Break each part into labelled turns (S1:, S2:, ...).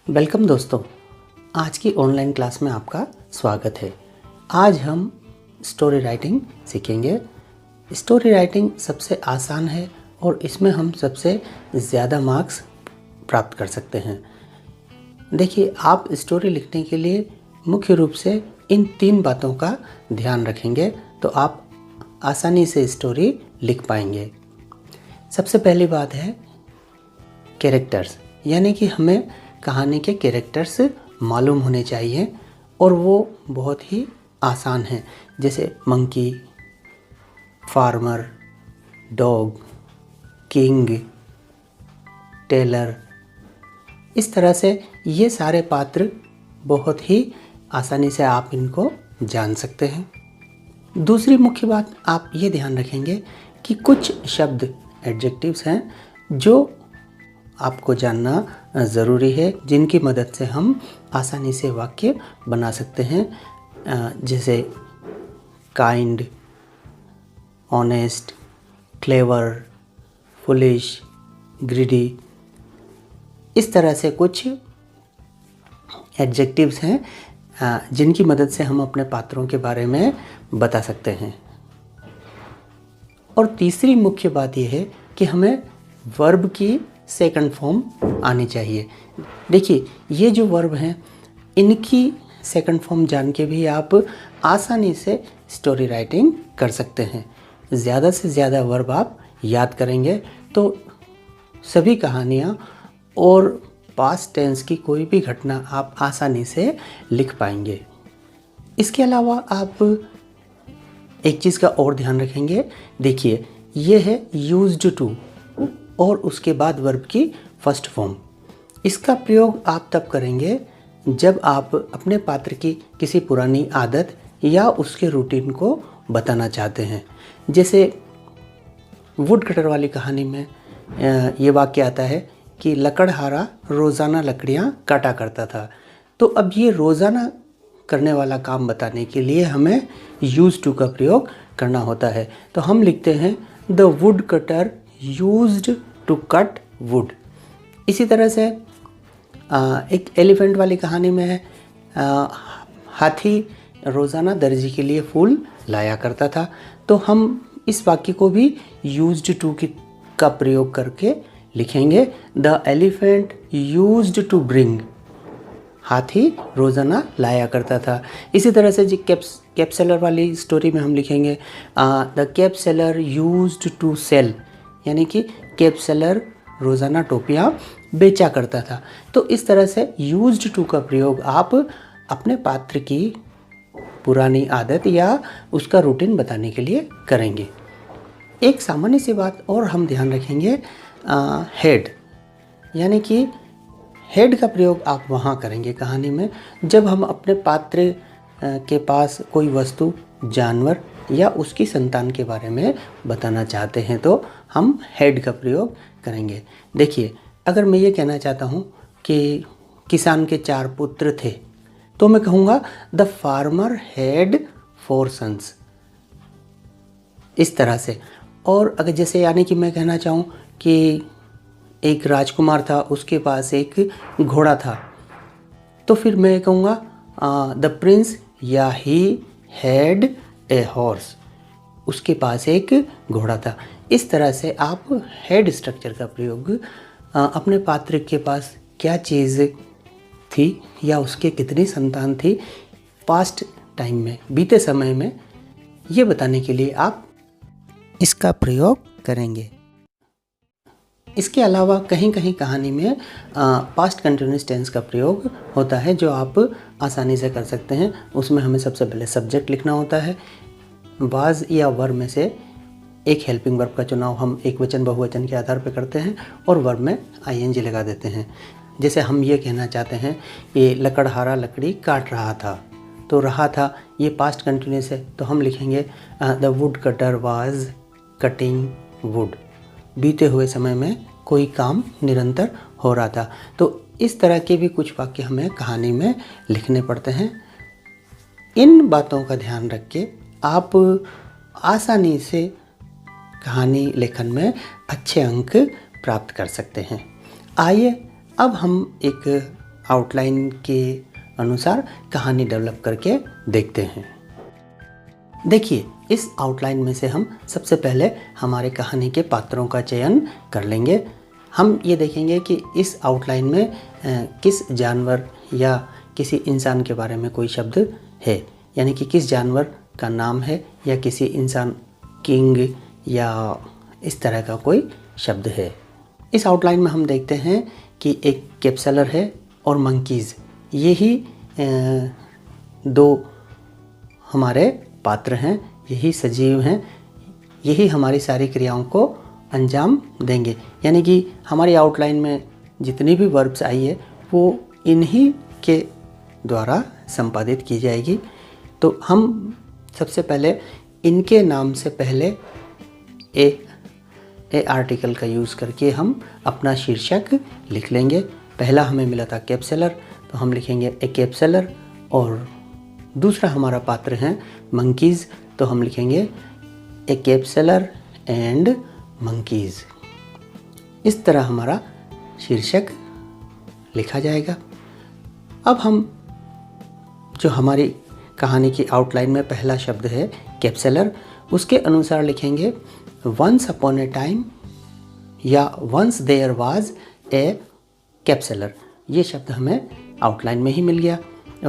S1: Welcome दोस्तों, आज की ऑनलाइन क्लास में आपका स्वागत है। आज हम स्टोरी राइटिंग सीखेंगे। स्टोरी राइटिंग सबसे आसान है और इसमें हम सबसे ज़्यादा मार्क्स प्राप्त कर सकते हैं। देखिए, आप स्टोरी लिखने के लिए मुख्य रूप से इन 3 बातों का ध्यान रखेंगे तो आप आसानी से स्टोरी लिख पाएंगे। सबसे पहली बात है कैरेक्टर्स, यानी कि हमें कहानी के कैरेक्टर्स मालूम होने चाहिए और वो बहुत ही आसान हैं, जैसे monkey, farmer, dog, king, tailor. इस तरह से ये सारे पात्र बहुत ही आसानी से आप इनको जान सकते हैं। दूसरी मुख्य बात आप ये ध्यान रखेंगे कि कुछ शब्द एडजेक्टिव्स हैं जो आपको जानना ज़रूरी है, जिनकी मदद से हम आसानी से वाक्य बना सकते हैं, जैसे kind, honest, clever, foolish, greedy. इस तरह से कुछ एडजेक्टिव्स हैं जिनकी मदद से हम अपने पात्रों के बारे में बता सकते हैं। और तीसरी मुख्य बात यह है कि हमें वर्ब की सेकंड फॉर्म आनी चाहिए। देखिए, ये जो वर्ब हैं इनकी सेकंड फॉर्म जान के भी आप आसानी से स्टोरी राइटिंग कर सकते हैं। ज़्यादा से ज़्यादा वर्ब आप याद करेंगे तो सभी कहानियाँ और पास्ट टेंस की कोई भी घटना आप आसानी से लिख पाएंगे। इसके अलावा आप एक चीज़ का और ध्यान रखेंगे। देखिए, ये है यूज्ड टू और उसके बाद वर्ब की फर्स्ट फॉर्म। इसका प्रयोग आप तब करेंगे जब आप अपने पात्र की किसी पुरानी आदत या उसके रूटीन को बताना चाहते हैं। जैसे वुड कटर वाली कहानी में ये वाक्य आता है कि लकड़हारा रोज़ाना लकड़ियाँ काटा करता था। तो अब ये रोज़ाना करने वाला काम बताने के लिए हमें यूज टू का प्रयोग करना होता है। तो हम लिखते हैं the wood cutter used to cut wood. इसी तरह से एक एलिफेंट वाली कहानी में है हाथी रोज़ाना दर्जी के लिए फूल लाया करता था। तो हम इस वाक्य को भी यूज्ड टू का प्रयोग करके लिखेंगे the elephant used to bring. हाथी रोज़ाना लाया करता था। इसी तरह से जो कैप सेलर वाली स्टोरी में हम लिखेंगे the cap seller used to sell, यानी कि कैप सेलर रोज़ाना टोपियाँ बेचा करता था। तो इस तरह से यूज्ड टू का प्रयोग आप अपने पात्र की पुरानी आदत या उसका रूटीन बताने के लिए करेंगे। एक सामान्य सी बात और हम ध्यान रखेंगे, हेड, यानी कि हेड का प्रयोग आप वहाँ करेंगे कहानी में जब हम अपने पात्र के पास कोई वस्तु, जानवर या उसकी संतान के बारे में बताना चाहते हैं तो हम हेड का प्रयोग करेंगे। देखिए, अगर मैं ये कहना चाहता हूँ कि किसान के 4 पुत्र थे तो मैं कहूँगा द फार्मर हैड 4 सन्स, इस तरह से। और अगर जैसे यानी कि मैं कहना चाहूँ कि एक राजकुमार था, उसके पास एक घोड़ा था, तो फिर मैं कहूँगा द प्रिंस या ही हैड ए हॉर्स, उसके पास एक घोड़ा था। इस तरह से आप हेड स्ट्रक्चर का प्रयोग अपने पात्र के पास क्या चीज़ थी या उसके कितनी संतान थी पास्ट टाइम में, बीते समय में, ये बताने के लिए आप इसका प्रयोग करेंगे। इसके अलावा कहीं कहीं कहानी में पास्ट कंटिन्यूअस टेंस का प्रयोग होता है जो आप आसानी से कर सकते हैं। उसमें हमें सबसे पहले सब्जेक्ट लिखना होता है। वाज या वर में से एक हेल्पिंग वर्ब का चुनाव हम एक वचन बहुवचन के आधार पर करते हैं और वर्ब में आईएनजी लगा देते हैं। जैसे हम ये कहना चाहते हैं कि लकड़हारा लकड़ी काट रहा था, तो रहा था ये पास्ट कंटिन्यूअस है, तो हम लिखेंगे the wood cutter was cutting would. बीते हुए समय में कोई काम निरंतर हो रहा था। तो इस तरह के भी कुछ वाक्य हमें कहानी में लिखने पड़ते हैं। इन बातों का ध्यान रख के आप आसानी से कहानी लेखन में अच्छे अंक प्राप्त कर सकते हैं। आइए अब हम एक आउटलाइन के अनुसार कहानी डेवलप करके देखते हैं। देखिए, इस आउटलाइन में से हम सबसे पहले हमारे कहानी के पात्रों का चयन कर लेंगे। हम ये देखेंगे कि इस आउटलाइन में किस जानवर या किसी इंसान के बारे में कोई शब्द है, यानी कि किस जानवर का नाम है या किसी इंसान, किंग या इस तरह का कोई शब्द है। इस आउटलाइन में हम देखते हैं कि एक कैप्सलर है और मंकीज़, यही दो हमारे पात्र हैं, यही सजीव हैं, यही हमारी सारी क्रियाओं को अंजाम देंगे। यानी कि हमारी आउटलाइन में जितनी भी वर्ब्स आई है वो इन्हीं के द्वारा संपादित की जाएगी। तो हम सबसे पहले इनके नाम से पहले ए आर्टिकल का यूज़ करके हम अपना शीर्षक लिख लेंगे। पहला हमें मिला था कैप्सलर, तो हम लिखेंगे ए कैप्सलर, और दूसरा हमारा पात्र हैं मंकीज़, तो हम लिखेंगे ए कैप्सलर एंड मंकीज़। इस तरह हमारा शीर्षक लिखा जाएगा। अब हम जो हमारी कहानी की आउटलाइन में पहला शब्द है कैप्सलर, उसके अनुसार लिखेंगे वंस अपॉन ए टाइम या वंस देयर वाज ए कैप्सलर। ये शब्द हमें आउटलाइन में ही मिल गया,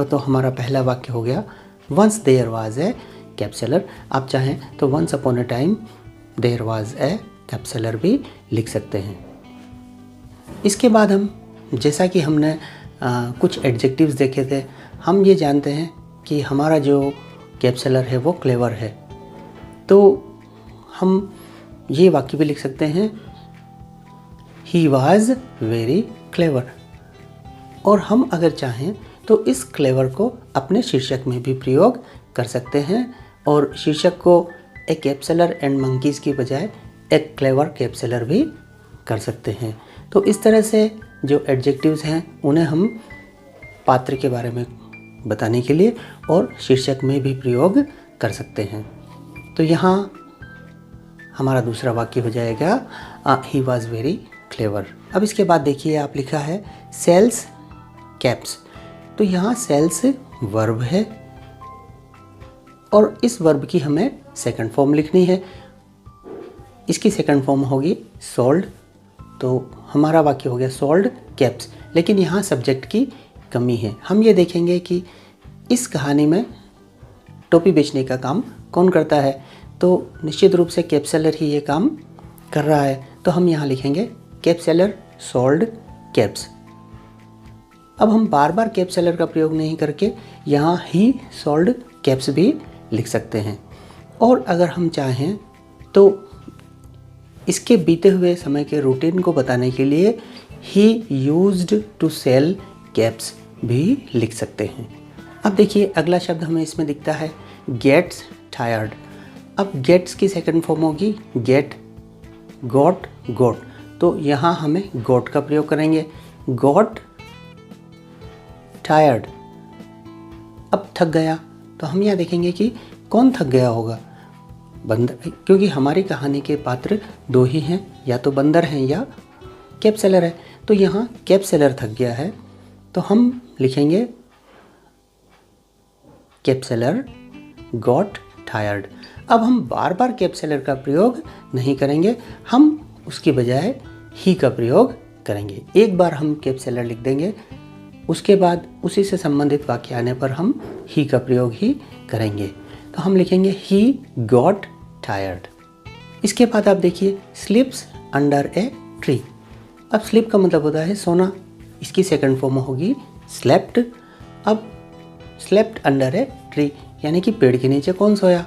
S1: तो हमारा पहला वाक्य हो गया once there was a capsular. आप चाहें तो once upon a time there was a capsular भी लिख सकते हैं। इसके बाद हम, जैसा कि हमने कुछ एडजेक्टिव्स देखे थे, हम ये जानते हैं कि हमारा जो कैप्सलर है वो क्लेवर है, तो हम ये वाक्य भी लिख सकते हैं ही वॉज वेरी क्लेवर। और हम अगर चाहें तो इस क्लेवर को अपने शीर्षक में भी प्रयोग कर सकते हैं और शीर्षक को ए कैप्सलर एंड मंकीज़ की बजाय एक क्लेवर कैप्सलर भी कर सकते हैं। तो इस तरह से जो एडजेक्टिव्स हैं उन्हें हम पात्र के बारे में बताने के लिए और शीर्षक में भी प्रयोग कर सकते हैं। तो यहाँ हमारा दूसरा वाक्य हो जाएगा ही वॉज वेरी क्लेवर। अब इसके बाद देखिए, आप लिखा है सेल्स कैप्स, तो यहाँ सेल्स वर्ब है और इस वर्ब की हमें सेकंड फॉर्म लिखनी है। इसकी सेकंड फॉर्म होगी सोल्ड, तो हमारा वाक्य हो गया सोल्ड कैप्स। लेकिन यहाँ सब्जेक्ट की कमी है। हम ये देखेंगे कि इस कहानी में टोपी बेचने का काम कौन करता है, तो निश्चित रूप से कैप्सलर ही ये काम कर रहा है। तो हम यहाँ लिखेंगे कैप्सलर सोल्ड कैप्स। अब हम बार बार कैप्सलर का प्रयोग नहीं करके यहाँ ही सोल्ड कैप्स भी लिख सकते हैं। और अगर हम चाहें तो इसके बीते हुए समय के रूटीन को बताने के लिए ही यूज्ड टू सेल कैप्स भी लिख सकते हैं। अब देखिए, अगला शब्द हमें इसमें दिखता है गेट्स टायर्ड। अब गेट्स की सेकंड फॉर्म होगी गेट, गॉट, गोट, तो यहाँ हमें गोट का प्रयोग करेंगे। गॉट टायर्ड, अब थक गया, तो हम यहाँ देखेंगे कि कौन थक गया होगा, बंदर, क्योंकि हमारी कहानी के पात्र दो ही हैं, या तो बंदर हैं या कैप्सलर है। तो यहाँ कैप्सलर थक गया है, तो हम लिखेंगे कैप्सलर गॉट टायर्ड। अब हम बार बार कैप्सलर का प्रयोग नहीं करेंगे, हम उसकी बजाय ही का प्रयोग करेंगे। एक बार हम कैप्सलर लिख देंगे, उसके बाद उसी से संबंधित वाक्य आने पर हम ही का प्रयोग ही करेंगे। तो हम लिखेंगे ही गॉट टायर्ड। इसके बाद आप देखिए स्लीप्स अंडर ए ट्री। अब स्लीप का मतलब होता है सोना, इसकी सेकंड फॉर्म होगी स्लेप्ट। अब स्लेप्ट अंडर ए ट्री यानी कि पेड़ के नीचे कौन सोया,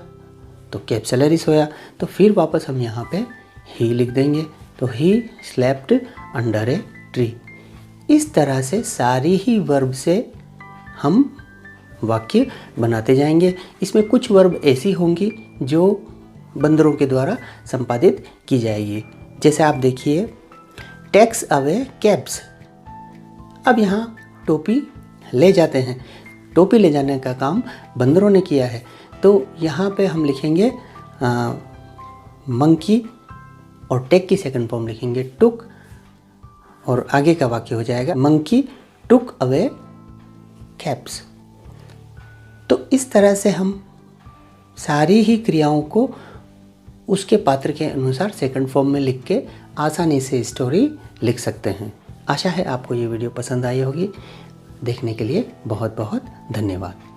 S1: तो कैप्सलर ही सोया। तो फिर वापस हम यहाँ पे ही लिख देंगे, तो he slept under a tree. इस तरह से सारी ही वर्ब से हम वाक्य बनाते जाएंगे। इसमें कुछ वर्ब ऐसी होंगी जो बंदरों के द्वारा संपादित की जाएगी। जैसे आप देखिए टेक्स अवे कैप्स। अब यहाँ टोपी ले जाते हैं, टोपी ले जाने का काम बंदरों ने किया है। तो यहाँ पे हम लिखेंगे मंकी और टेक की सेकंड फॉर्म लिखेंगे टुक, और आगे का वाक्य हो जाएगा मंकी टुक अवे कैप्स। तो इस तरह से हम सारी ही क्रियाओं को उसके पात्र के अनुसार सेकंड फॉर्म में लिख के आसानी से स्टोरी लिख सकते हैं। आशा है आपको ये वीडियो पसंद आई होगी। देखने के लिए बहुत बहुत धन्यवाद।